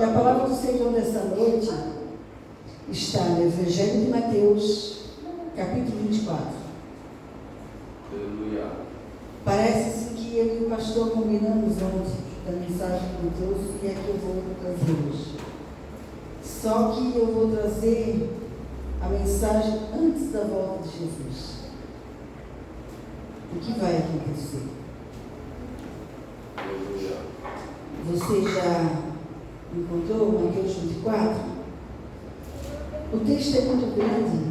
E a palavra do Senhor nessa noite está no Evangelho de Mateus, capítulo 24. Aleluia. Parece-se que eu e o pastor combinamos ontem da mensagem que Deus e é que eu vou trazer hoje. Só que eu vou trazer a mensagem antes da volta de Jesus. O que vai acontecer? Aleluia. Você já encontrou Mateus 24? O texto é muito grande.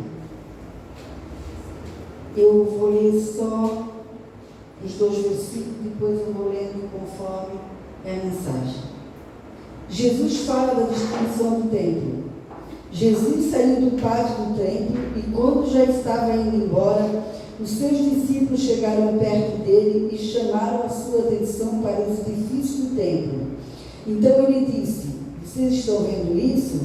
Eu vou ler só os 2 versículos, depois eu vou lendo conforme é a mensagem. Jesus fala da destruição do templo. Jesus saiu do pátio do templo e, quando já estava indo embora, os seus discípulos chegaram perto dele e chamaram a sua atenção para os edifícios do templo. Então ele disse: vocês estão vendo isso?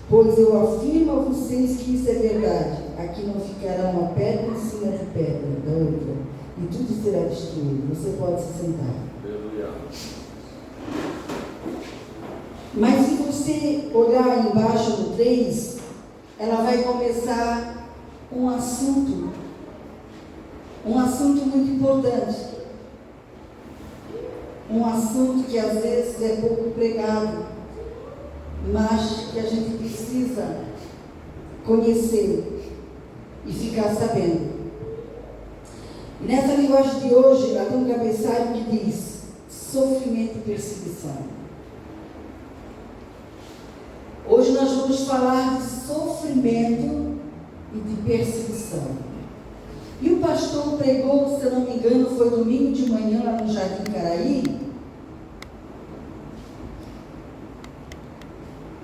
Pois eu afirmo a vocês que isso é verdade. Aqui não ficará uma pedra em cima de pedra da outra, e tudo será destruído. Você pode se sentar. Aleluia. Mas se você olhar embaixo no 3, ela vai começar um assunto muito importante. Um assunto que às vezes é pouco pregado, mas que a gente precisa conhecer e ficar sabendo. E nessa linguagem de hoje, ela tem um cabeçalho que diz: sofrimento e perseguição. Hoje nós vamos falar de sofrimento e de perseguição. E o pastor pregou, se eu não me engano, foi domingo de manhã lá no Jardim Caraí,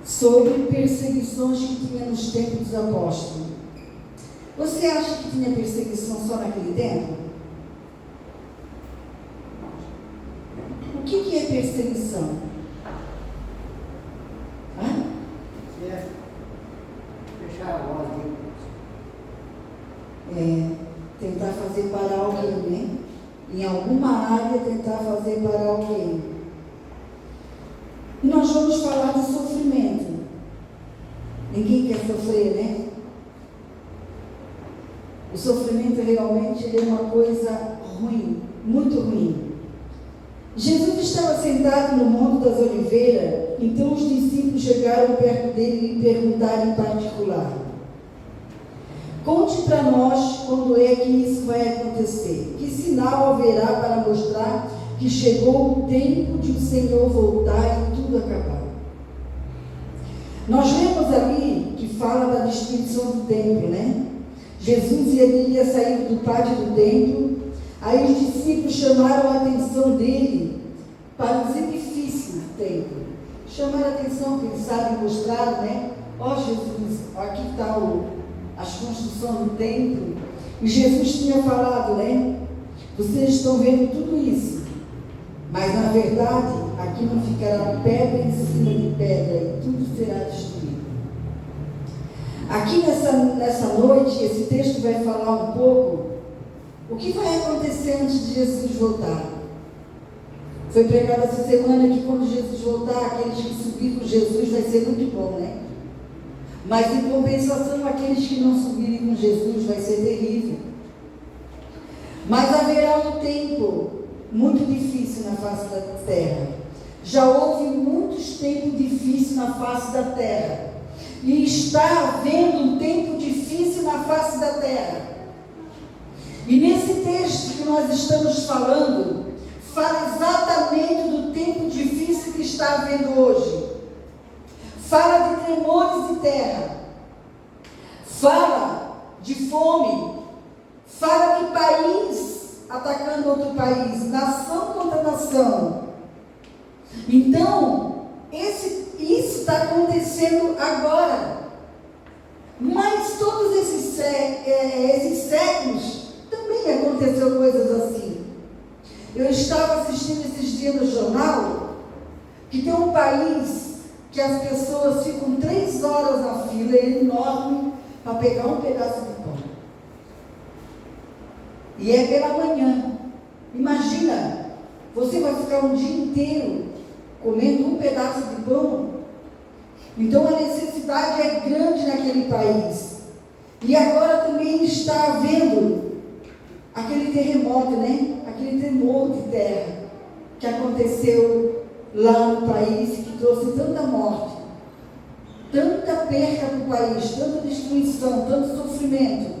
sobre perseguições que tinha nos tempos dos apóstolos. Você acha que tinha perseguição só naquele tempo? O que é perseguição? Fechar a ordem. Tentar fazer parar alguém, né? Em alguma área, tentar fazer parar alguém. E nós vamos falar de sofrimento. Ninguém quer sofrer, né? O sofrimento realmente é uma coisa ruim, muito ruim. Jesus estava sentado no Monte das Oliveiras, então os discípulos chegaram perto dele e lhe perguntaram em particular: conte para nós quando é que isso vai acontecer. Que sinal haverá para mostrar que chegou o tempo de o Senhor voltar e tudo acabar? Nós lemos ali que fala da destruição do templo, né? Jesus iria sair do pátio do templo, aí os discípulos chamaram a atenção dele para os edifícios do templo. Chamaram a atenção, que eles sabem mostrar, né? Ó Jesus, aqui está as construções do templo. E Jesus tinha falado, né? Vocês estão vendo tudo isso, mas na verdade aqui não ficará pedra em cima de pedra e tudo será destruído. Aqui nessa noite, esse texto vai falar um pouco o que vai acontecer antes de Jesus voltar. Foi pregado essa semana que quando Jesus voltar, aqueles que subirem com Jesus vai ser muito bom, né? Mas em compensação, aqueles que não subirem com Jesus vai ser terrível. Mas haverá um tempo muito difícil na face da terra. Já houve muitos tempos difíceis na face da terra. E está havendo um tempo difícil na face da terra. E nesse texto que nós estamos falando, fala exatamente do tempo difícil que está havendo hoje. Fala de tremores de terra. Fala de fome. Fala de país atacando outro país, nação contra nação. Então, isso está acontecendo agora. Mas todos esses séculos também aconteceu coisas assim. Eu estava assistindo esses dias no jornal que tem um país que as pessoas ficam 3 horas na fila, é enorme, para pegar um pedaço de pão. E é pela manhã. Imagina, você vai ficar um dia inteiro comendo um pedaço de pão. Então a necessidade é grande naquele país. E agora também está havendo aquele terremoto, né? Aquele tremor de terra que aconteceu lá no país, que trouxe tanta morte, tanta perca para o país, tanta destruição, tanto sofrimento.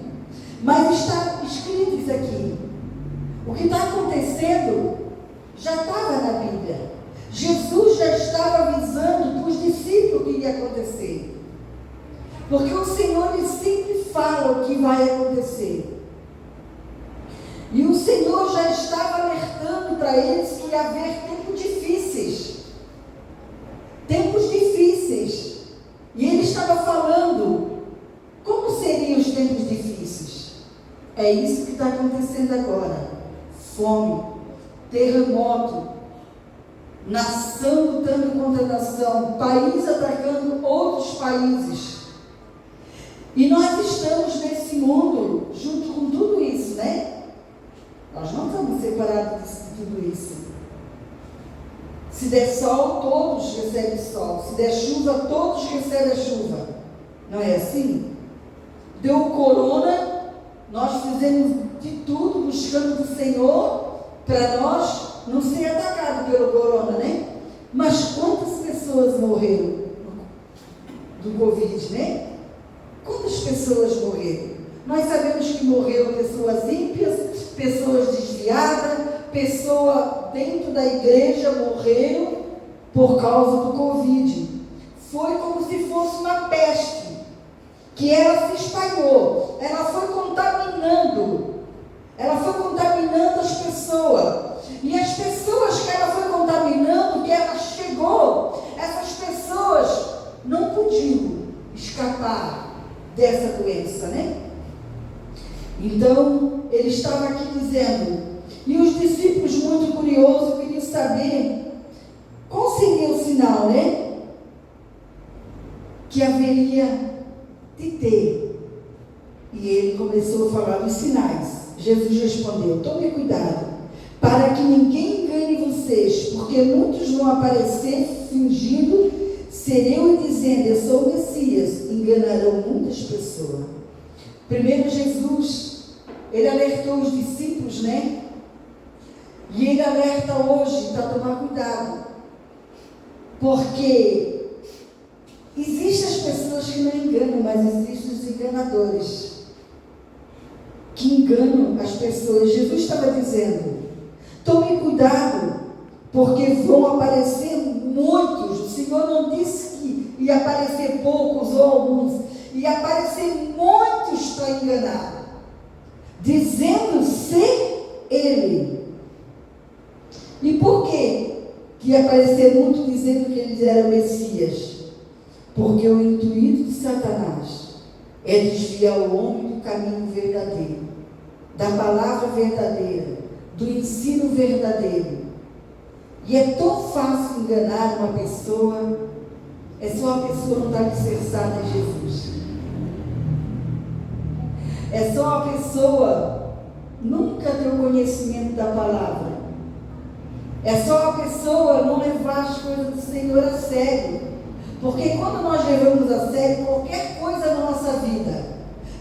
Mas está escrito isso aqui. O que está acontecendo já estava na Bíblia. Jesus já estava avisando para os discípulos o que ia acontecer. Porque o Senhor ele sempre fala o que vai acontecer. E o Senhor já estava alertando para eles que ia haver tempos difíceis. Tempos difíceis. E ele estava falando como seriam os tempos difíceis. É isso que está acontecendo agora. Fome, terremoto, nação lutando contra nação, país atacando outros países. E nós estamos nesse mundo junto com tudo isso, né? Nós não estamos separados de tudo isso. Se der sol, todos recebem sol. Se der chuva, todos recebem a chuva. Não é assim? Deu o corona, nós fizemos de tudo buscando do Senhor para nós não ser atacado pelo corona, né? Mas quantas pessoas morreram do Covid, né? Quantas pessoas morreram? Nós sabemos que morreram pessoas ímpias, pessoas desviadas, pessoas dentro da igreja morreram por causa do Covid. Foi como se fosse uma peste, que ela se espalhou, ela foi contaminando as pessoas. E as pessoas que ela foi contaminando, que ela chegou, essas pessoas não podiam escapar dessa doença, né? Então, ele estava aqui dizendo, e os discípulos muito curiosos queriam saber qual seria o sinal, né? Que haveria de ter. E ele começou a falar dos sinais. Jesus respondeu, tome cuidado, para que ninguém engane vocês, porque muitos vão aparecer fingindo ser eu e dizendo, eu sou o Messias, enganarão muitas pessoas. Primeiro Jesus, ele alertou os discípulos, né? E ele alerta hoje para tomar cuidado, porque existem as pessoas que não enganam, mas existem os enganadores, que enganam as pessoas. Jesus estava dizendo, tome cuidado, porque vão aparecer muitos. O Senhor não disse que ia aparecer poucos ou alguns, ia aparecer muitos para enganar, dizendo ser Ele. E por quê que ia aparecer muito dizendo que eles eram Messias? Porque o intuito de Satanás é desviar o homem do caminho verdadeiro, da palavra verdadeira, do ensino verdadeiro. E é tão fácil enganar uma pessoa, é só a pessoa não estar alicerçada em Jesus. É só a pessoa nunca ter o conhecimento da palavra. É só a pessoa não levar as coisas do Senhor a sério. Porque quando nós levamos a sério qualquer coisa na nossa vida,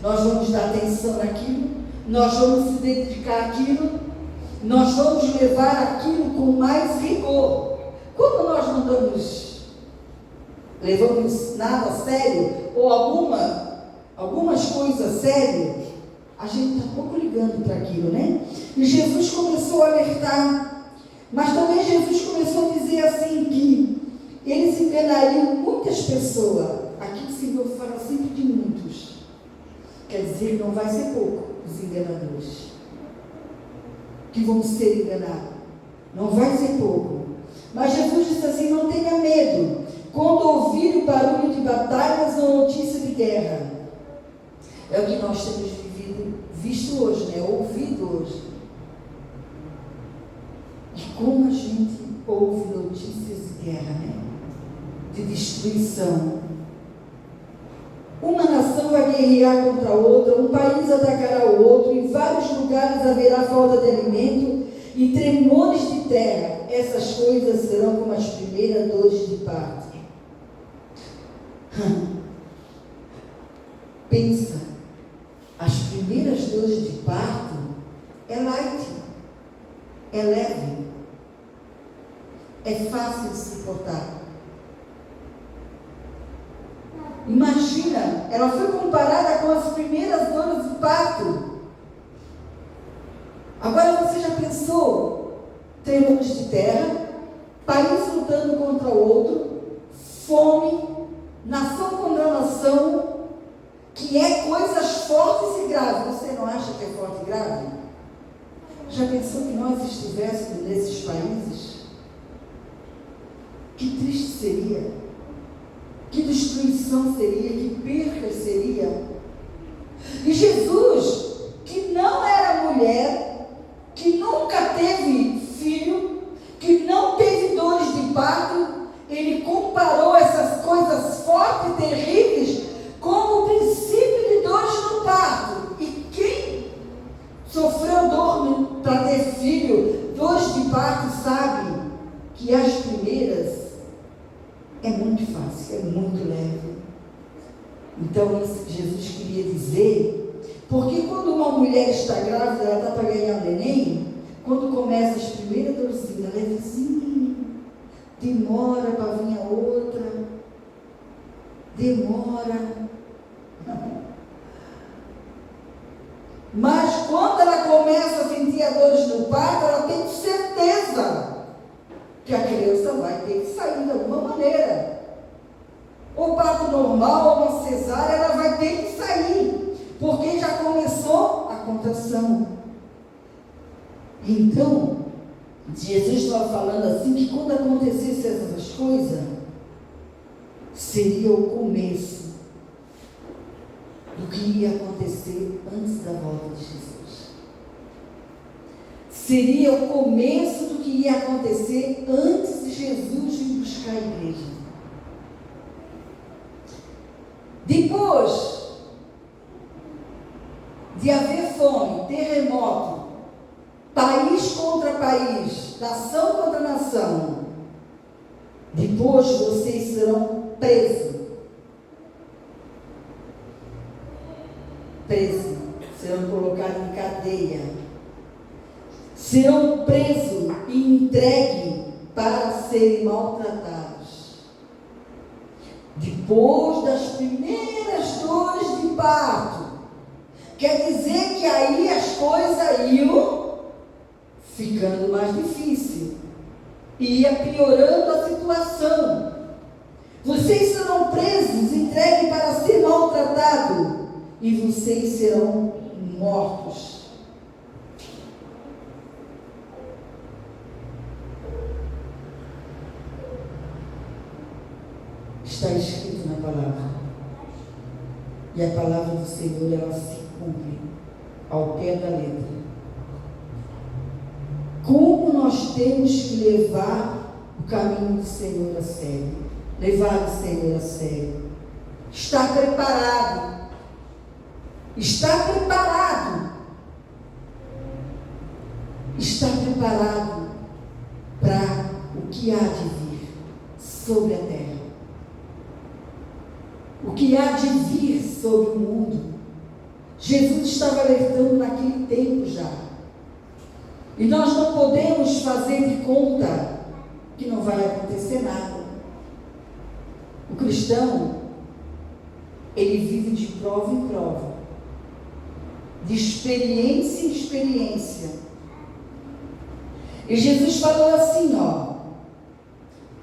nós vamos dar atenção naquilo, nós vamos se dedicar àquilo, nós vamos levar aquilo com mais rigor. Quando nós não levamos nada a sério, ou algumas coisas a sério, a gente está pouco ligando para aquilo, né? E Jesus começou a alertar, mas também Jesus começou a dizer assim que eles enganariam muitas pessoas. Aqui o Senhor fala sempre de muitos. Quer dizer que não vai ser pouco os enganadores que vão ser enganados. Não vai ser pouco. Mas Jesus disse assim, não tenha medo. Quando ouvir o barulho de batalhas ou notícia de guerra. É o que nós temos visto hoje, né? Ouvido hoje. E como a gente ouve notícias de guerra, né? De destruição. Uma nação vai guerrear contra a outra, um país atacará o outro, em vários lugares haverá falta de alimento e tremores de terra. essas coisas serão como as primeiras dores de parto. Pensa, as primeiras dores de parto é light, é leve, é fácil de suportar. Imagina, ela foi comparada com as primeiras dores de parto. Agora você já pensou? Tremores de terra, país lutando contra o outro, fome, nação contra nação, que é coisas fortes e graves. Você não acha que é forte e grave? Já pensou que nós estivéssemos nesses países? Que triste seria, que destruição seria, que perca seria. E Jesus, que não era mulher, que nunca teve filho, que não teve dores de parto, ele comparou essas coisas fortes e terríveis com o princípio de dores no parto. E quem sofreu dor para ter filho, dores de parto, sabe que as primeiras é muito fácil, é muito leve. Então, isso que Jesus queria dizer, porque quando uma mulher está grávida, ela está para ganhar um neném, quando começa as primeiras dorzinhas, ela é levezinha, demora para vir a outra, demora. Mas quando ela começa a sentir as dores no parto, ela tem certeza que a criança vai ter que sair de alguma maneira. Ou parto normal, ou uma cesárea, ela vai ter que sair, porque já começou a contração. Então, Jesus estava falando assim, que quando acontecesse essas coisas, seria o começo do que ia acontecer antes da volta de Jesus. Seria o começo do que ia acontecer antes de Jesus vir buscar a igreja. Depois de haver fome, terremoto, país contra país, nação contra nação, depois vocês serão presos. Serão colocados em cadeia. Serão presos e entregues para serem maltratados. Depois das primeiras dores de parto, quer dizer que aí as coisas iam ficando mais difíceis, ia piorando a situação. Vocês serão presos, entregues para ser maltratados, e vocês serão mortos. Está escrito na palavra. E a palavra do Senhor, ela se cumpre ao pé da letra. Como nós temos que levar o caminho do Senhor a sério? Levar o Senhor a sério. Estar preparado. Estar preparado. Estar preparado para o que há de vir sobre a terra. O que há de vir sobre o mundo. Jesus estava alertando naquele tempo já. E nós não podemos fazer de conta que não vai acontecer nada. O cristão, ele vive de prova em prova, de experiência em experiência. E Jesus falou assim,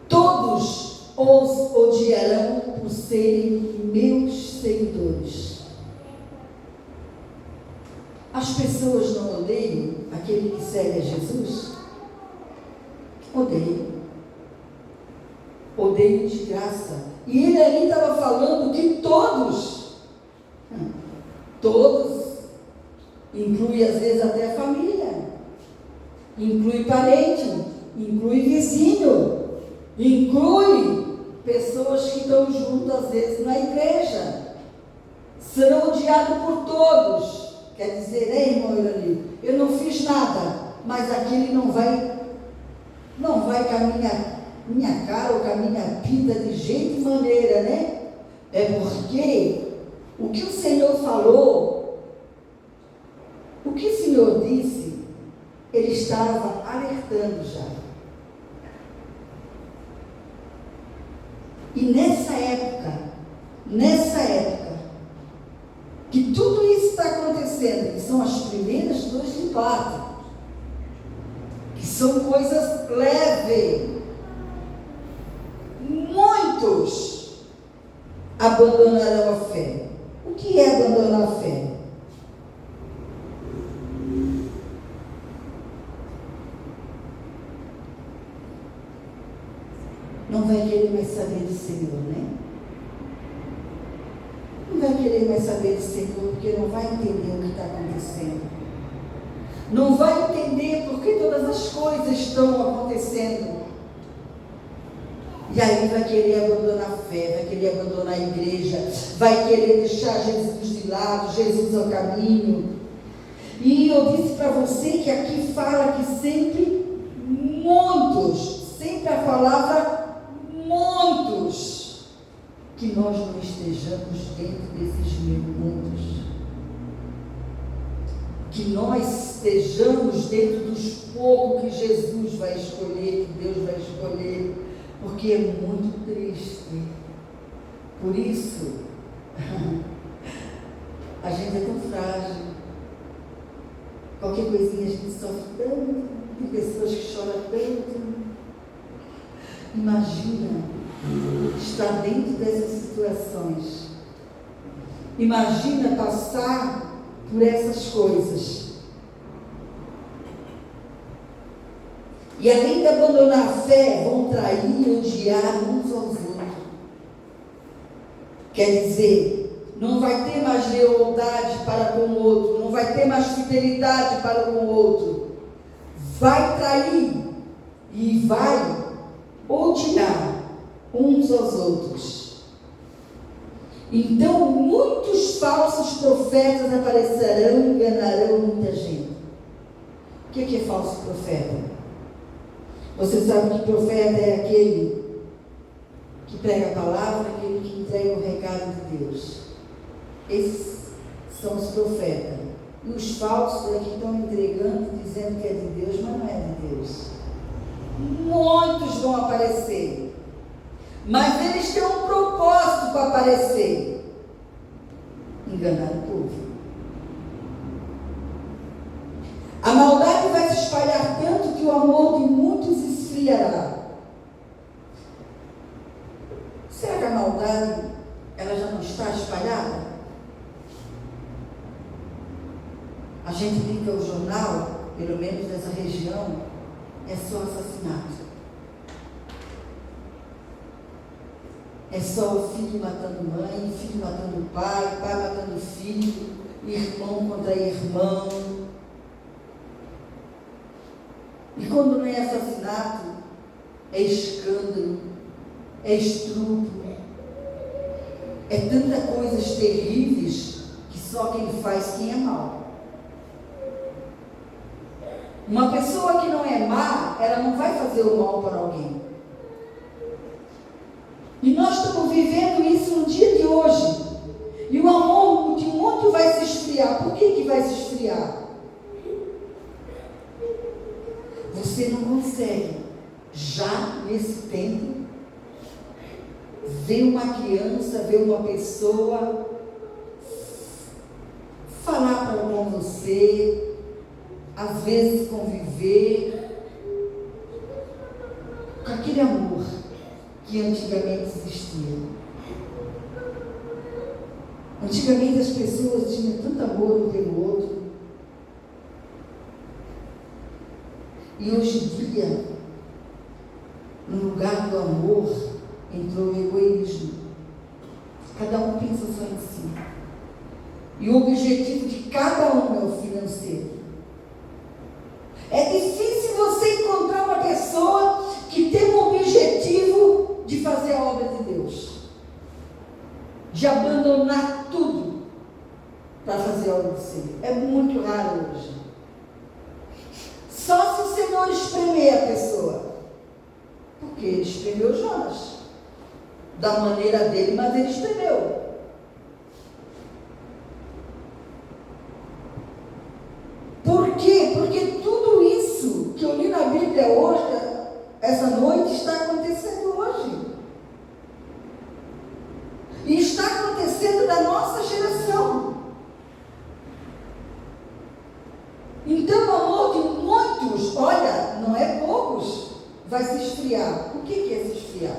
todos os odiarão por serem meus seguidores. As pessoas não odeiam aquele que segue a Jesus? Odeiam. Odeiam de graça. E ele ali estava falando que todos, inclui às vezes até a família, inclui parente, inclui vizinho, inclui pessoas que estão juntas às vezes na igreja, serão odiados por todos. Quer dizer, irmão Irani, eu não fiz nada, mas aquele não vai não vai com a minha cara ou com a minha pinta de jeito e maneira, né? É porque o que o Senhor falou, o que o Senhor disse, Ele estava alertando já. E nessa época, que tudo isso está acontecendo, que são as primeiras dores de parto, que são coisas leves, muitos abandonarão a fé. O que é abandonar a fé? Não vai querer mais saber do Senhor, né? Não vai querer mais saber do Senhor, porque não vai entender o que está acontecendo. Não vai entender porque todas as coisas estão acontecendo. E aí vai querer abandonar a fé, vai querer abandonar a igreja, vai querer deixar Jesus de lado, Jesus é o caminho. E eu disse para você que aqui fala que sempre muitos, sempre a palavra muitos, que nós não estejamos dentro desses muitos, que nós estejamos dentro dos poucos que Jesus vai escolher, que Deus vai escolher, porque é muito triste. Por isso a gente é tão frágil, qualquer coisinha a gente sofre tanto, tem pessoas que choram tanto. Imagina estar dentro dessas situações. Imagina passar por essas coisas. E além de abandonar a fé, vão trair, odiar uns aos outros. Quer dizer, não vai ter mais lealdade para com o outro, não vai ter mais fidelidade para com o outro. Vai trair e vai odiar uns aos outros. Então, muitos falsos profetas aparecerão e enganarão muita gente. O que é falso profeta? Você sabe que profeta é aquele que prega a palavra, aquele que entrega o recado de Deus. Esses são os profetas. E os falsos é que estão entregando, dizendo que é de Deus, mas não é de Deus. Muitos vão aparecer, mas eles têm um propósito para aparecer: enganar o povo. A maldade vai se espalhar tanto que o amor de muitos esfriará. Será que a maldade ela já não está espalhada? A gente liga o jornal, pelo menos nessa região, é só assassinato. É só o filho matando mãe, filho matando pai, pai matando filho, irmão contra irmão. E quando não é assassinato, é escândalo, é estupro, é tanta coisas terríveis que só quem faz quem é mau. Uma pessoa que não é má, ela não vai fazer o mal para alguém. E nós estamos vivendo isso no dia de hoje. E o amor de muito vai se esfriar. Por que vai se esfriar? Você não consegue, já nesse tempo, ver uma criança, ver uma pessoa falar com você, às vezes conviver com aquele amor que antigamente existia. Antigamente as pessoas tinham tanto amor um pelo outro. E hoje em dia, no lugar do amor, entrou o egoísmo. Cada um pensa só em si. E o objetivo de cada um é o financeiro. É difícil você encontrar uma pessoa que tem um objetivo de fazer a obra de Deus, de abandonar tudo para fazer a obra do Senhor. É muito raro hoje. Só se o Senhor espremer a pessoa. Porque ele espremeu Jonas. Da maneira dele, mas ele espremeu. Por quê? Porque tudo isso que eu li na Bíblia hoje, essa noite, está acontecendo hoje. E está acontecendo da nossa geração. Então o amor de muitos, olha, não é poucos, vai se esfriar. O que é se esfriar?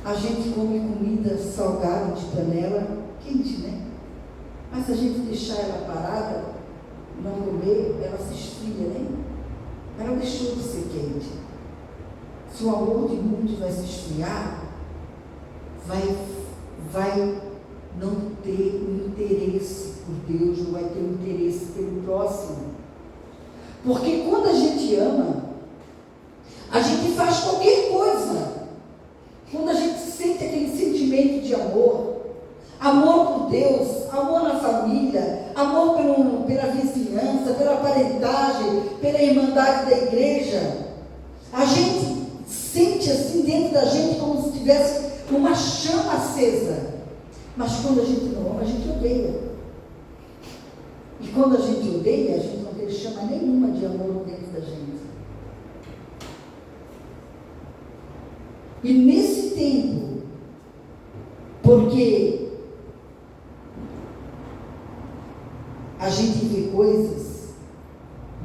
A gente come comida salgada de panela, quente, né? Mas se a gente deixar ela parada, não comer, ela se esfria, né? Ela deixou de ser quente. Se o amor de muitos vai se esfriar, vai não ter interesse por Deus, não vai ter interesse pelo próximo. Porque quando a gente ama, a gente faz qualquer coisa. Quando a gente sente aquele sentimento de amor, amor por Deus, amor na família, amor pela vizinhança, pela parentagem, pela irmandade da igreja, a gente sente assim dentro da gente como se tivesse uma chama acesa. Mas quando a gente não ama, a gente odeia. E quando a gente odeia, a gente não tem chama nenhuma de amor dentro da gente. E nesse tempo, porque a gente vê coisas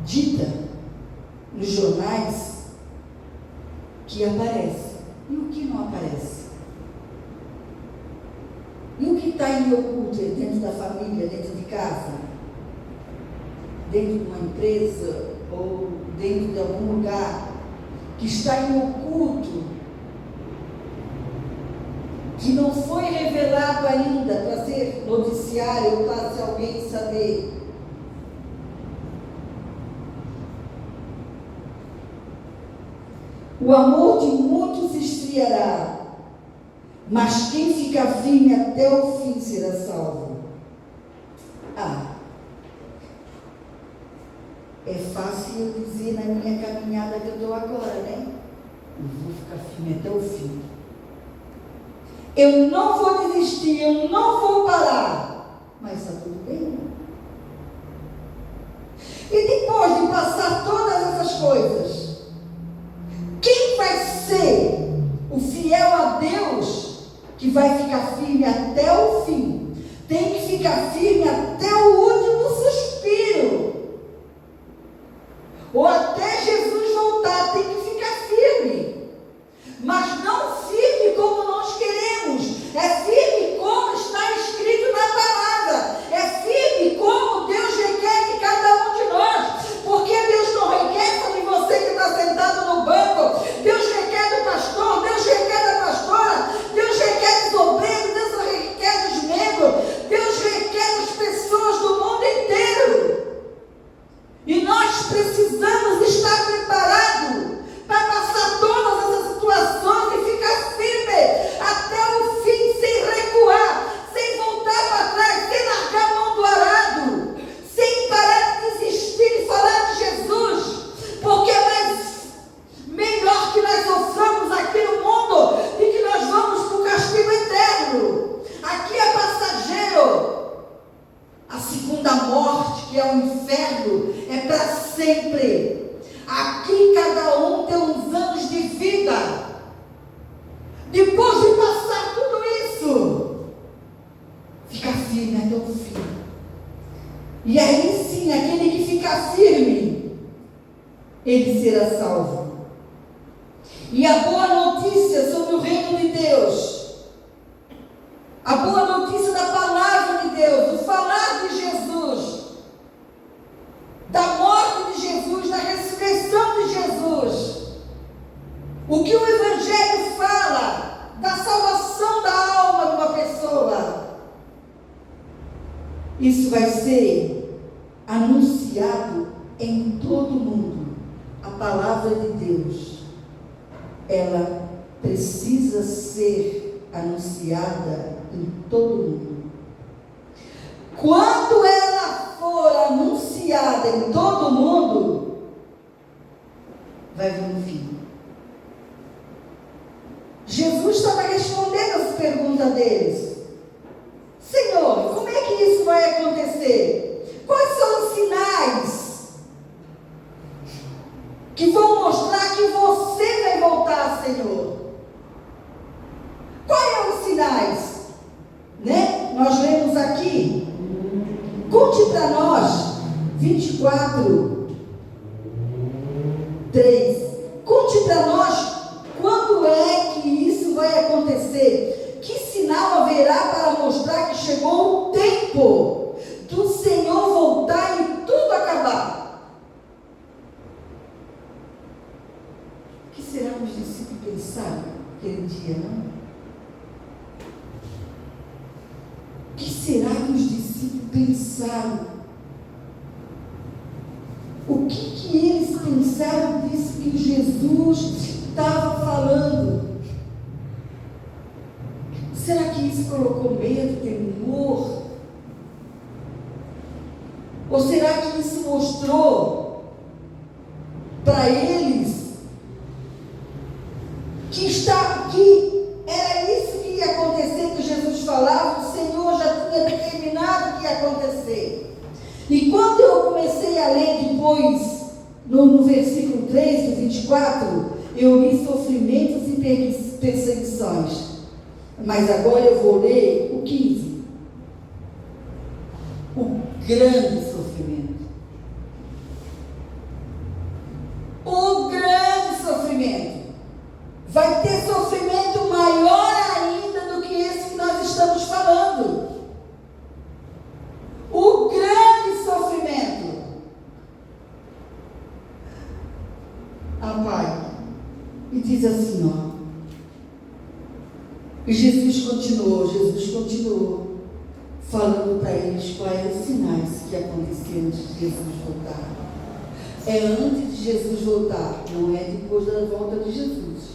ditas nos jornais que aparecem. E o que não aparece? E o que está em oculto dentro da família, dentro de casa? Dentro de uma empresa ou dentro de algum lugar que está em oculto, que não foi revelado ainda para ser noticiário ou para se alguém saber. O amor de muitos esfriará, mas quem fica firme até o fim será salvo. É fácil eu dizer na minha caminhada que eu estou agora, né? Eu vou ficar firme até o fim. Eu não vou desistir, eu não vou parar. Mas está tudo bem. E depois de passar todas essas coisas, quem vai ser o fiel a Deus que vai ficar firme até o fim? Tem que ficar firme até o último suspiro. Ou até Jesus voltar, tem que ficar firme. Mas não firme como nós queremos. É firme como está escrito na palavra. É firme como Deus requer de cada um de nós. Porque Deus não requer só de você que está sentado no banco. Deus requer do pastor, Deus requer da pastora, Deus requer dos obreiros, Deus requer dos membros, Deus requer das pessoas do mundo inteiro. E nós precisamos estar preparados para passar todas essas situações e ficar firme até o fim, sem recuar, sem voltar para trás, sem largar a mão do arado, sem parar de desistir e falar de Jesus, porque é melhor que nós soframos aqui no mundo do que nós vamos para o castigo eterno. Aqui é passageiro. A segunda morte, que é o inferno, é para sempre. Aqui cada um tem uns anos de vida. Depois de passar tudo isso, fica firme até o fim. E aí sim, aquele que fica firme, ele será salvo. E a boa notícia sobre o reino de Deus, a boa notícia da palavra de Deus, do falar de Jesus, da morte de Jesus, da ressurreição de Jesus, o que o Evangelho fala da salvação da alma de uma pessoa, isso vai ser anunciado em todo o mundo. A palavra de Deus, ela precisa ser anunciada em todo o mundo. Quando ela for anunciada em todo o mundo, vai vir um fim. Jesus estava respondendo as perguntas deles. Senhor, como é que isso vai acontecer? Quais são os sinais que vão mostrar que você vai voltar, Senhor? Quais são os sinais? Né? Nós lemos aqui. Conte para nós, 24, 3. Conte para nós quando é que isso vai acontecer. Que sinal haverá para mostrar que chegou o tempo do Senhor voltar e tudo acabar? O que será que os discípulos pensaram aquele dia, não? O que será que os discípulos pensaram? O que eles pensaram disso que Jesus estava falando? Será que isso colocou medo, temor? Ou será que isso mostrou para eles que era isso que ia acontecer, que Jesus falava, o Senhor já tinha determinado que ia acontecer? E quando eu comecei a ler depois, no versículo 3 do 24, eu li sofrimentos e perseguições. Mas agora eu vou ler o 15. O grande sofrimento. O grande sofrimento. Vai ter sofrimento maior ainda do que esse que nós estamos falando. O grande sofrimento. Pai, e diz assim, ó. E Jesus continuou falando para eles quais eram os sinais que aconteciam antes de Jesus voltar. É antes de Jesus voltar, não é depois da volta de Jesus.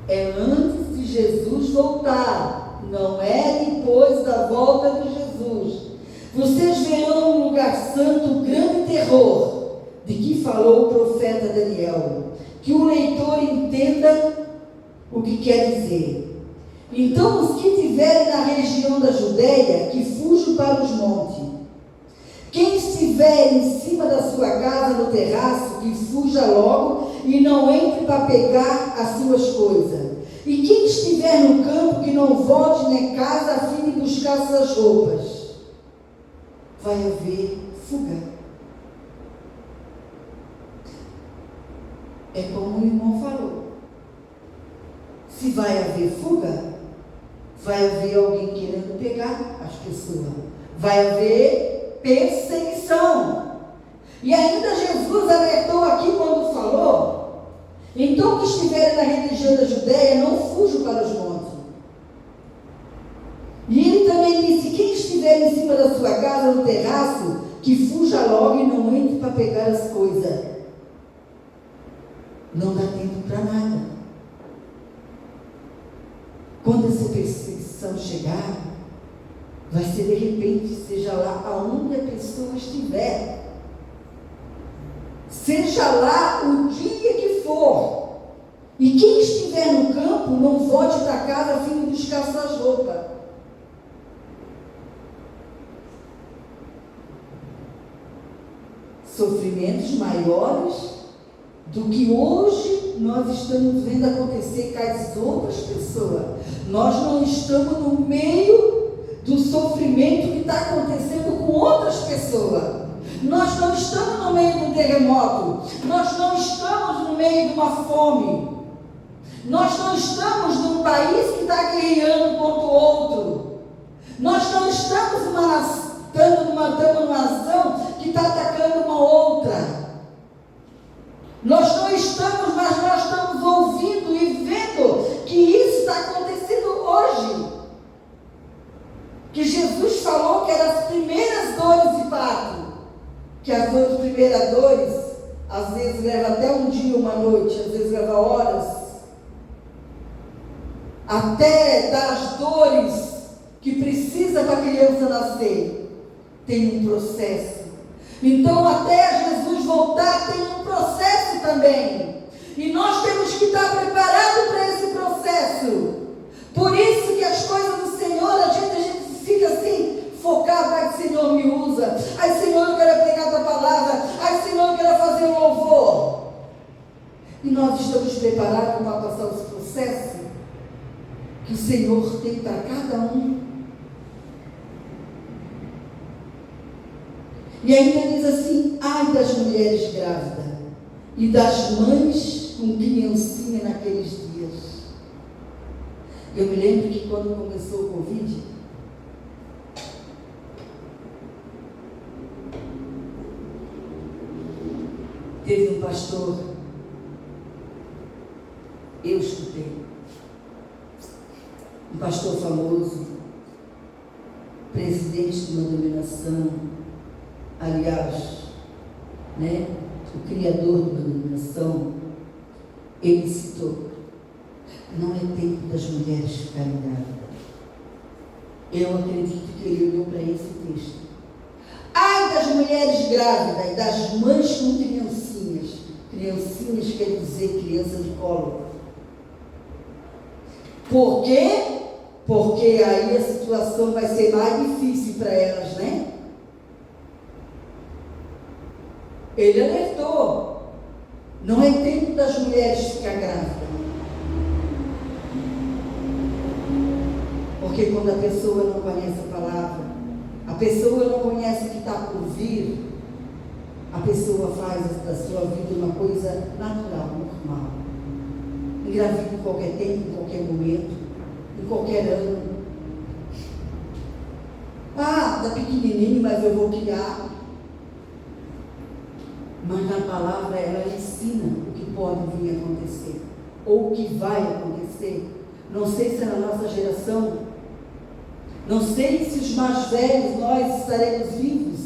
É antes de Jesus voltar, não é depois da volta de Jesus. Vocês verão no lugar santo o grande terror de que falou o profeta Daniel. Que o leitor entenda o que quer dizer. Então os que estiverem na região da Judeia, que fujam para os montes. Quem estiver em cima da sua casa, no terraço, que fuja logo e não entre para pegar as suas coisas. E quem estiver no campo, que não volte nem casa, a fim de buscar suas roupas. Vai haver fuga. É como o irmão falou. Se vai haver fuga, vai haver alguém querendo pegar as pessoas. Vai haver perseguição. E ainda Jesus alertou aqui quando falou: então que estiverem na região da Judeia, não fujam para os montes. E ele também disse: quem estiver em cima da sua casa, no terraço, que fuja logo e não entre para pegar as coisas. Não dá tempo para nada. Quando essa perseguição chegar, vai ser de repente, seja lá aonde a pessoa estiver. Seja lá o dia que for. E quem estiver no campo, não volte para casa a fim de buscar suas roupas. Sofrimentos maiores do que hoje nós estamos vendo acontecer com as outras pessoas. Nós não estamos no meio do sofrimento que está acontecendo com outras pessoas. Nós não estamos no meio do terremoto. Nós não estamos no meio de uma fome. Nós não estamos num país que está guerreando contra o outro. Nós não estamos numa nação que está atacando uma outra. Nós não estamos, mas nós estamos ouvindo e vendo que isso está acontecendo hoje. Que Jesus falou que eram as primeiras dores de parto. Que as primeiras dores, às vezes leva até um dia, uma noite, às vezes leva horas. Até das dores que precisa para a criança nascer. Tem um processo. Então, até Jesus voltar, tem um processo também. E nós temos que estar preparados para esse processo. Por isso que as coisas do Senhor, a gente fica assim, focado. Ai, Senhor, me usa. Ai, Senhor, eu quero pregar a tua palavra. Ai, Senhor, eu quero fazer um louvor. E nós estamos preparados para passar os processos que o Senhor tem para cada um. E ainda diz assim: ai das mulheres grávidas e das mães com criancinha naqueles dias. Eu me lembro que quando começou o Covid, teve um pastor, eu escutei, um pastor famoso, presidente de uma denominação, aliás, né, o criador de uma denominação, ele citou: não é tempo das mulheres ficarem grávidas. Eu acredito que ele olhou para esse texto. Ai das mulheres grávidas e das mães com criancinhas. Criancinhas quer dizer criança de colo. Por quê? Porque aí a situação vai ser mais difícil para elas, né? Ele alertou: não é tempo das mulheres ficar grávidas. Porque quando a pessoa não conhece a palavra, a pessoa não conhece o que está por vir, a pessoa faz da sua vida uma coisa natural, normal. Engravida em qualquer tempo, em qualquer momento, em qualquer ano. Ah, da pequenininho, mas eu vou criar. Mas na palavra ela ensina o que pode vir a acontecer, ou o que vai acontecer. Não sei se é na nossa geração, não sei se os mais velhos nós estaremos vivos.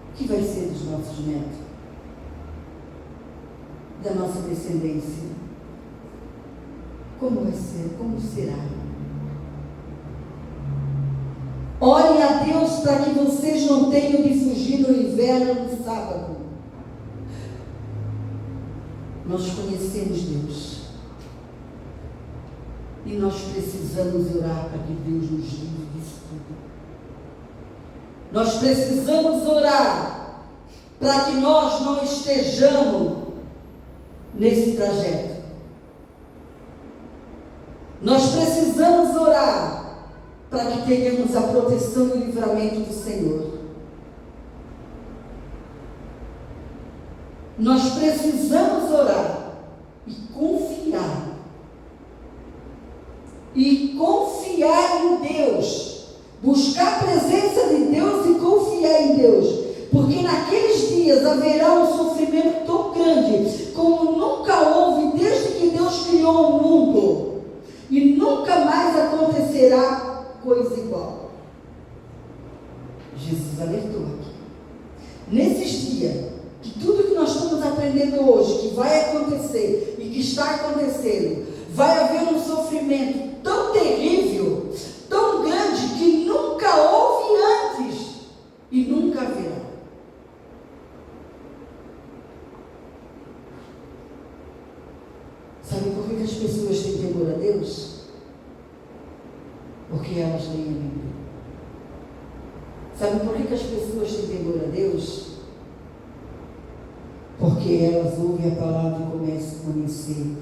O que vai ser dos nossos netos? Da nossa descendência? Como vai ser? Como será? Orem a Deus para que vocês não tenham de fugir no inverno no sábado. Nós conhecemos Deus. E nós precisamos orar para que Deus nos livre disso tudo. Nós precisamos orar para que nós não estejamos nesse trajeto. Nós precisamos orar para que tenhamos a proteção e o livramento do Senhor. Nós precisamos orar e confiar. E confiar em Deus. Buscar a presença de Deus e confiar em Deus. Porque naqueles dias haverá um sofrimento tão grande como nunca houve desde que Deus criou o mundo. E nunca mais acontecerá coisa igual. Jesus alertou aqui. Nesses dias, que tudo que nós estamos aprendendo hoje, que vai acontecer e que está acontecendo, vai haver um sofrimento tão terrível, tão grande, que nunca houve antes e nunca haverá. Sabe por que as pessoas têm temor a Deus? Porque elas leem a Bíblia. Sabe por que as pessoas têm temor a Deus? Porque elas ouvem a palavra e começam a conhecer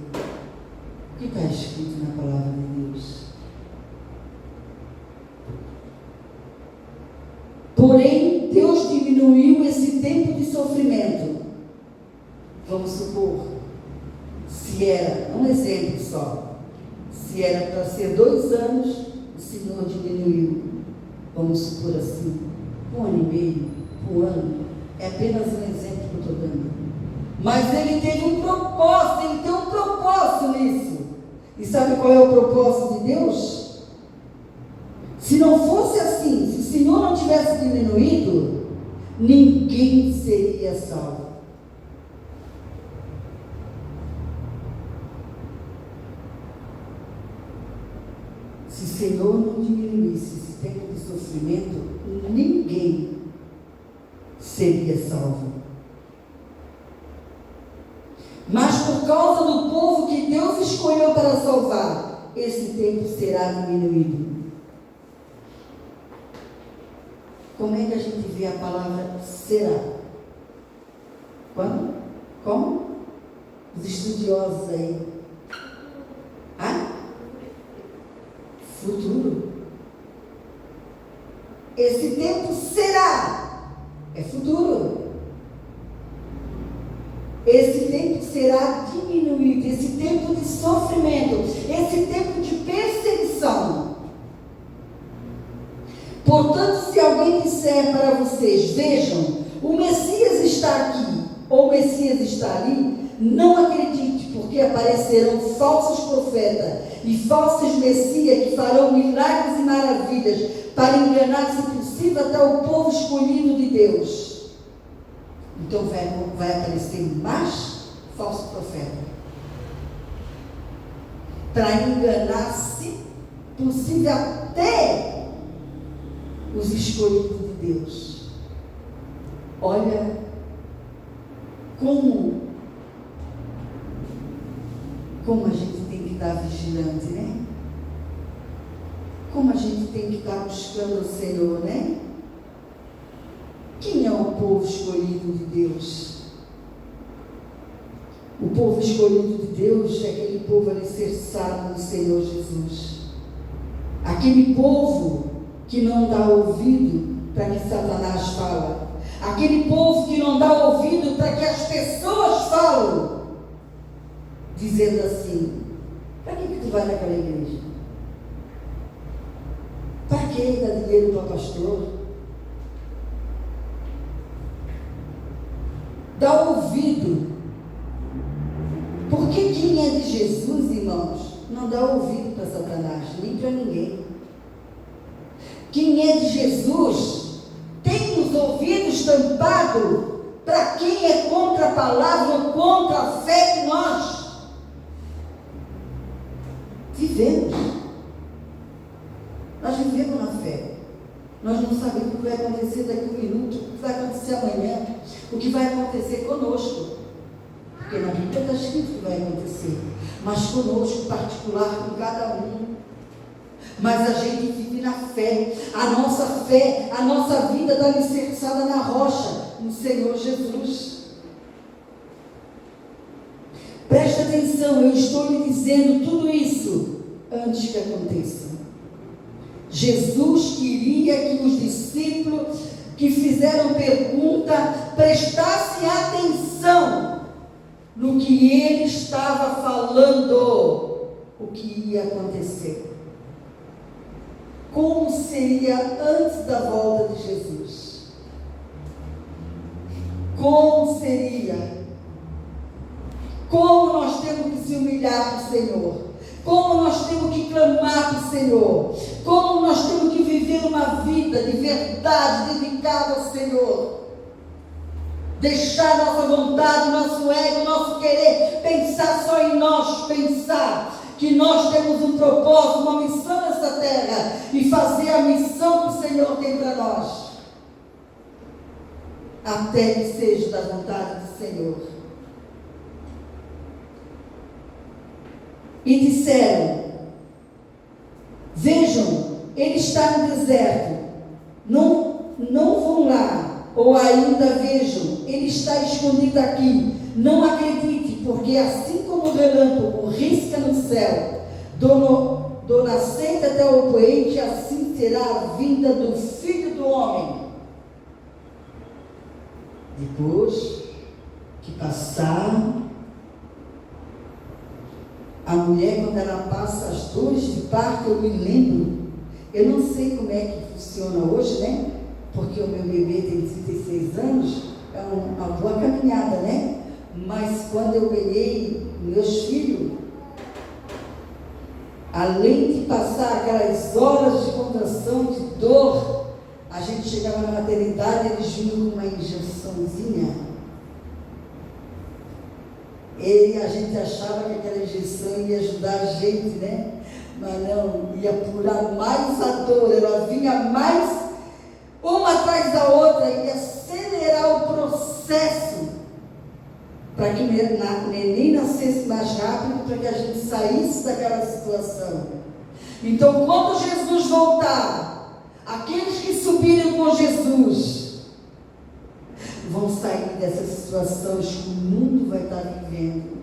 o que está escrito na palavra de Deus. Porém, Deus diminuiu esse tempo de sofrimento. Vamos supor, se era, um exemplo só, se era para ser 2 anos, o Senhor diminuiu, vamos supor assim, 1 ano e meio, 1 ano, é apenas um exemplo que eu estou dando. Mas ele teve um propósito, ele tem um propósito nisso. E sabe qual é o propósito de Deus? Se não fosse assim, se o Senhor não tivesse diminuído, ninguém seria salvo. Se o Senhor não diminuísse esse tempo de sofrimento, ninguém seria salvo. Mas por causa do povo que Deus escolheu para salvar, esse tempo será diminuído. Como é que a gente vê a palavra será? Quando? Como? Os estudiosos aí. Futuro. Esse tempo será. É futuro. Esse tempo será diminuído. Esse tempo de sofrimento. Esse tempo de perseguição. Portanto, se alguém disser para vocês, vejam, o Messias está aqui, ou o Messias está ali, não acredite, porque aparecerão falsos profetas e falsos Messias que farão milagres e maravilhas para enganar, se possível, até o povo escolhido de Deus. Então vai aparecer mais falso profeta para enganar, se possível, até os escolhidos de Deus. Olha como a gente tem que estar vigilante, né? Como a gente tem que estar buscando o Senhor, né? Quem é o povo escolhido de Deus? O povo escolhido de Deus é aquele povo alicerçado no Senhor Jesus. Aquele povo que não dá ouvido para que Satanás fala. Aquele povo que não dá ouvido para que as pessoas falam, dizendo assim: para que tu vai naquela igreja? Para que dar dinheiro para o pastor? Dá ouvido. Porque quem é de Jesus, irmãos, não dá ouvido para Satanás, nem para ninguém. Quem é de Jesus tem os ouvidos tampados para quem é contra a palavra, contra a fé que nós vivemos. Nós vivemos na fé. Nós não sabemos o que vai acontecer daqui a um minuto, o que vai acontecer amanhã, o que vai acontecer conosco. Porque na Bíblia está escrito que vai acontecer, mas conosco, particular, com cada um. Mas a gente vive na fé, a nossa vida está alicerçada na rocha, no Senhor Jesus. Presta atenção, eu estou lhe dizendo tudo isso antes que aconteça. Jesus queria que os discípulos que fizeram pergunta prestassem atenção no que ele estava falando, o que ia acontecer. Como seria antes da volta de Jesus? Como seria? Como nós temos que se humilhar para o Senhor? Como nós temos que clamar para o Senhor? Como nós temos que viver uma vida de verdade dedicada ao Senhor? Deixar nossa vontade, nosso ego, nosso querer, pensar só em nós, pensar que nós temos um propósito, uma missão nessa terra e fazer a missão que o Senhor tem para nós, até que seja da vontade do Senhor. E disseram: vejam, ele está no deserto, não vão lá. Ou ainda vejam, ele está escondido aqui, não acredite, porque assim como o relâmpago risca no céu, do nascente até o poente, assim será a vinda do Filho do Homem. Depois que passar, a mulher, quando ela passa as dores de parto, eu me lembro, eu não sei como é que funciona hoje, né? Porque o meu bebê tem 36 anos, é uma boa caminhada, né? Mas quando eu ganhei meus filhos, além de passar aquelas horas de contração, de dor, a gente chegava na maternidade, eles vinham com uma injeçãozinha. E a gente achava que aquela injeção ia ajudar a gente, né? Mas não, ia apurar mais a dor, ela vinha mais uma atrás da outra, ia acelerar o processo para que o neném nascesse mais rápido, para que a gente saísse daquela situação. Então, quando Jesus voltar, aqueles que subirem com Jesus vão sair dessas situações que o mundo vai estar vivendo.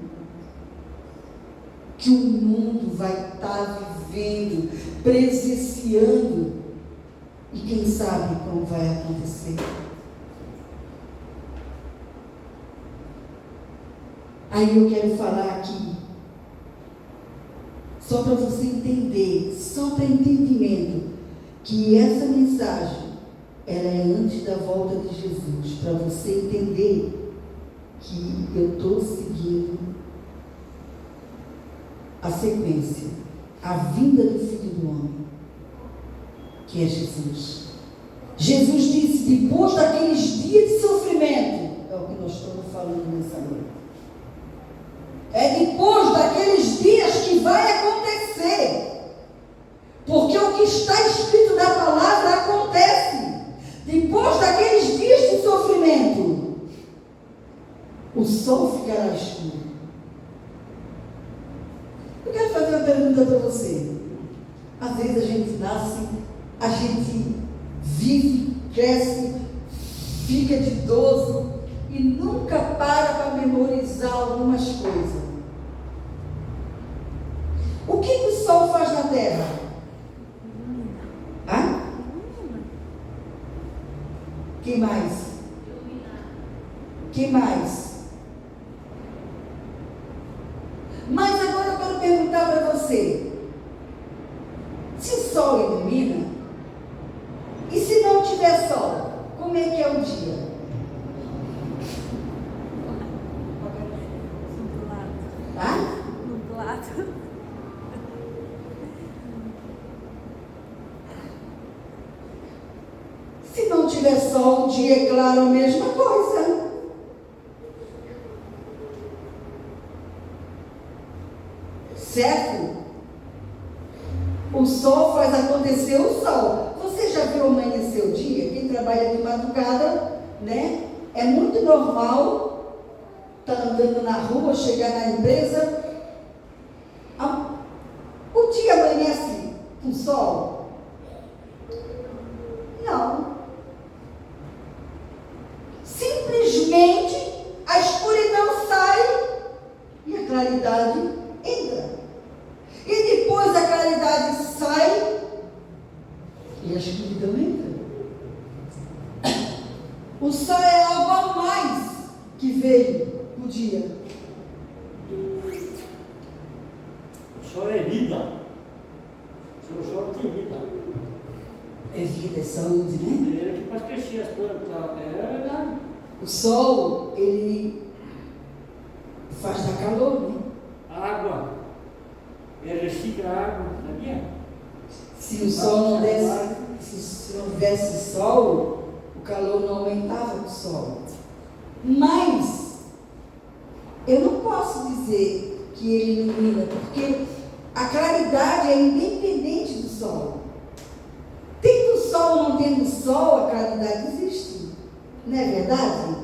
Que o mundo vai estar vivendo, presenciando. E quem sabe como vai acontecer. Aí eu quero falar aqui, só para você entender, só para entendimento, que essa mensagem, ela é antes da volta de Jesus, para você entender que eu estou seguindo a sequência, a vinda do Filho do Homem, que é Jesus. Jesus disse, depois daqueles dias de sofrimento, é o que nós estamos falando nessa noite. É depois daqueles dias que vai acontecer. Porque o que está escrito na palavra acontece. Depois daqueles dias de sofrimento, o sol ficará escuro. Eu quero fazer uma pergunta para você. Às vezes a gente nasce, a gente vive, cresce, fica de idoso e nunca para memorizar algumas coisas. O que o sol faz na terra? Hã? Quem mais? Quem mais? Mas agora eu quero perguntar para você. Se o sol ilumina, e se não tiver sol, como é que é o dia? Tá? Nublado. Se não tiver sol, o dia é claro, a mesma coisa. Certo? O sol faz acontecer o sol. Você já viu amanhecer o dia? Quem trabalha de madrugada, né? É muito normal estar andando na rua, chegar na empresa. O dia amanhece com sol? Não. Simplesmente a escuridão sai e a claridade entra. E depois a claridade sai e a escuridão entra. O sol é algo a mais que veio no dia. O sol é vida. O sol tem vida. É vida, é saúde, né? É que faz crescer as plantas. É verdade. O sol, ele faz dar calor, né? Água. Ele recicla a água, sabia? Se o sol não desse, se não tivesse sol, o calor não aumentava com o sol. Mas eu não posso dizer que ele ilumina, porque a claridade é independente do sol. Tendo sol ou não tendo sol, a claridade existe. Não é verdade?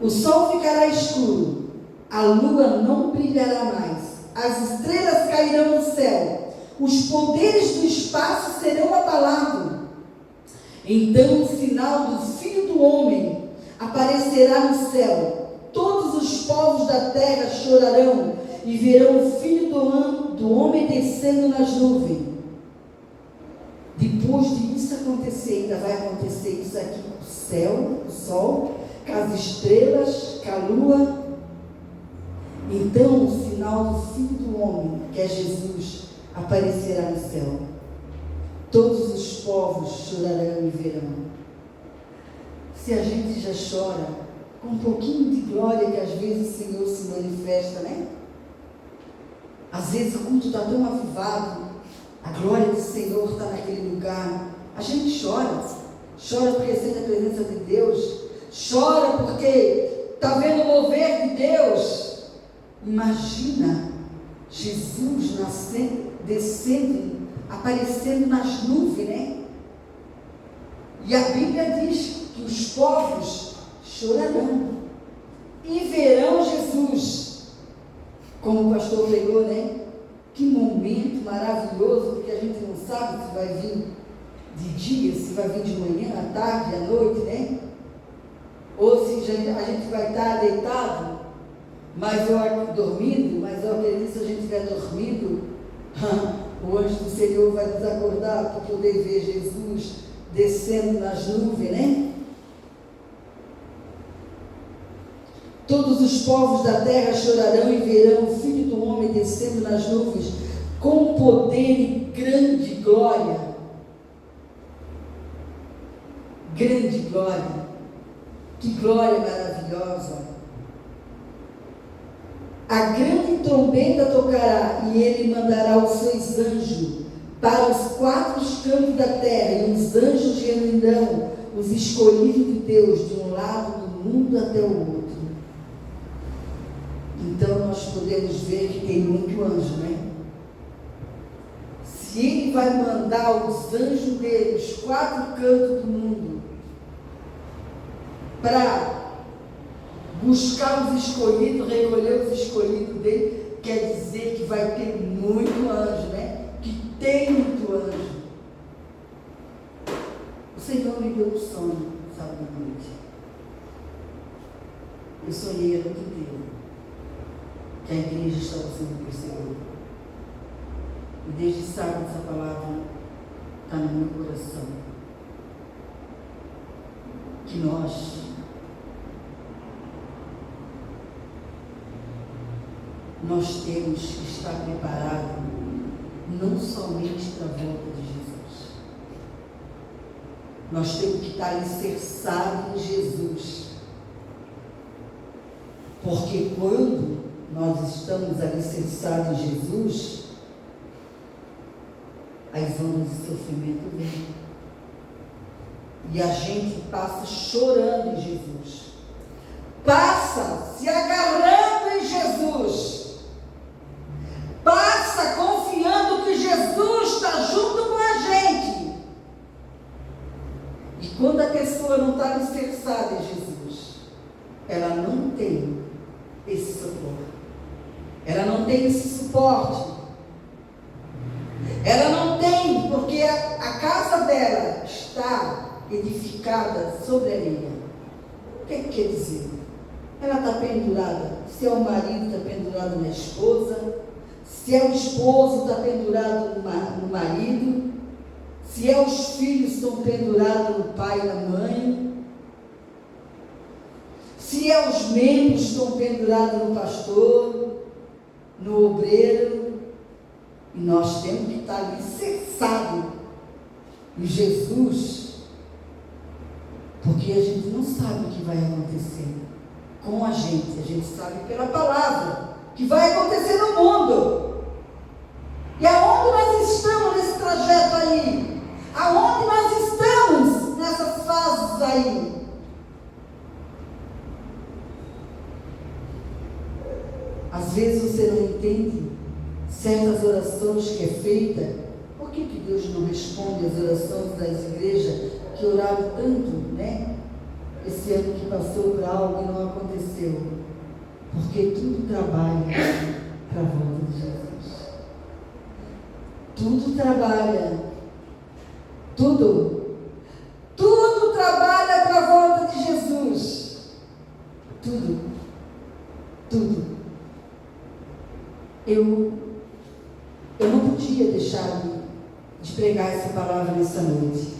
O sol ficará escuro, a lua não brilhará mais, as estrelas cairão do céu, os poderes do espaço serão abalados. Então o sinal do Filho do Homem aparecerá no céu. Todos os povos da terra chorarão e verão o Filho do Homem descendo nas nuvens. Depois de isso acontecer, ainda vai acontecer isso aqui com o céu, o sol, com as estrelas, com a lua. Então o sinal do Filho do Homem, que é Jesus, aparecerá no céu. Todos os povos chorarão e verão. Se a gente já chora com um pouquinho de glória que às vezes o Senhor se manifesta, né? Às vezes o culto está tão avivado, a glória do Senhor está naquele lugar. A gente chora. Chora porque sente a presença de Deus. Chora porque está vendo o mover de Deus. Imagina Jesus nascendo, descendo aparecendo nas nuvens, né? E a Bíblia diz que os povos chorarão e verão Jesus. Como o pastor pregou, né? Que momento maravilhoso, porque a gente não sabe se vai vir de dia, se vai vir de manhã, à tarde, à noite, né? Ou se a gente vai estar deitado, dormindo, mas eu acredito que se a gente estiver dormindo, o anjo do Senhor vai nos acordar, porque eu devo ver Jesus descendo nas nuvens, né? Todos os povos da terra chorarão e verão o Filho do Homem descendo nas nuvens com poder e grande glória. Grande glória. Que glória maravilhosa. A grande trombeta tocará e ele mandará os seus anjos para os quatro cantos da terra, e os anjos reunirão os escolhidos de Deus de um lado do mundo até o outro. Então nós podemos ver que tem muito anjo, né? Se ele vai mandar os anjos dele, os quatro cantos do mundo, para buscar os escolhidos, recolher os escolhidos dele, quer dizer que vai ter muito anjo, né? Que tem muito anjo. O Senhor me deu um sonho, sábado à noite. Eu sonhei a noite inteira que a igreja estava sendo perseguida. E desde sábado essa palavra está no meu coração. Que nós temos que estar preparados não somente para a volta de Jesus. Nós temos que estar alicerçados em Jesus. Porque quando nós estamos alicerçados em Jesus, as ondas de sofrimento vêm. E a gente passa chorando em Jesus. Passa se agarrando em Jesus. Passa confiando que Jesus está junto com a gente. E quando a pessoa não está alicerçada em Jesus, ela não tem esse socorro. Ela não tem esse suporte. Ela não tem, porque a casa dela está edificada sobre areia. O que quer dizer? Ela está pendurada. Se é o marido, está pendurado na esposa. Se é o esposo, está pendurado no marido. Se é os filhos, estão pendurados no pai e na mãe. Se é os membros, estão pendurados no pastor, no obreiro. E nós temos que estar alicerçados em Jesus, porque a gente não sabe o que vai acontecer com a gente sabe pela palavra que vai acontecer no mundo. E aonde nós estamos nesse trajeto aí? Aonde nós estamos nessas fases aí? Às vezes você não entende certas orações que é feita. Por que Deus não responde as orações das igrejas que oraram tanto, né? Esse ano que passou por algo e não aconteceu? Porque tudo trabalha para a volta de Jesus. Tudo trabalha. Tudo trabalha para a volta de Jesus. Tudo. Eu não podia deixar de pregar essa palavra nessa noite.